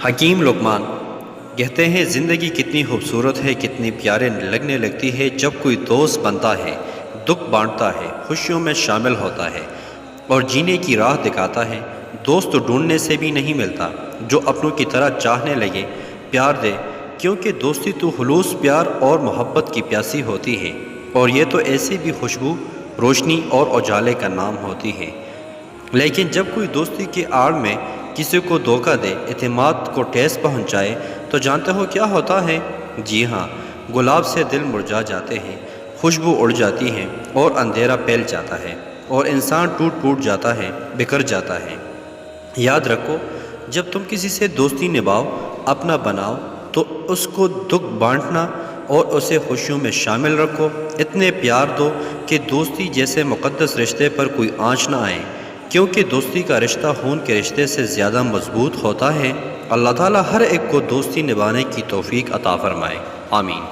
حکیم لقمان کہتے ہیں زندگی کتنی خوبصورت ہے، کتنی پیارے لگنے لگتی ہے جب کوئی دوست بنتا ہے، دکھ بانٹتا ہے، خوشیوں میں شامل ہوتا ہے اور جینے کی راہ دکھاتا ہے۔ دوست ڈھونڈنے سے بھی نہیں ملتا جو اپنوں کی طرح چاہنے لگے، پیار دے، کیونکہ دوستی تو خلوص پیار اور محبت کی پیاسی ہوتی ہے، اور یہ تو ایسی بھی خوشبو، روشنی اور اجالے کا نام ہوتی ہے۔ لیکن جب کوئی دوستی کی آڑ میں کسی کو دھوکہ دے، اعتماد کو ٹھیس پہنچائے، تو جانتے ہو کیا ہوتا ہے؟ جی ہاں، گلاب سے دل مرجھا جاتے ہیں، خوشبو اڑ جاتی ہے اور اندھیرا پھیل جاتا ہے اور انسان ٹوٹ جاتا ہے، بکھر جاتا ہے۔ یاد رکھو، جب تم کسی سے دوستی نبھاؤ، اپنا بناؤ، تو اس کو دکھ بانٹنا اور اسے خوشیوں میں شامل رکھو۔ اتنے پیار دو کہ دوستی جیسے مقدس رشتے پر کوئی آنچ نہ آئے، کیونکہ دوستی کا رشتہ خون کے رشتے سے زیادہ مضبوط ہوتا ہے۔ اللہ تعالیٰ ہر ایک کو دوستی نبھانے کی توفیق عطا فرمائے، آمین۔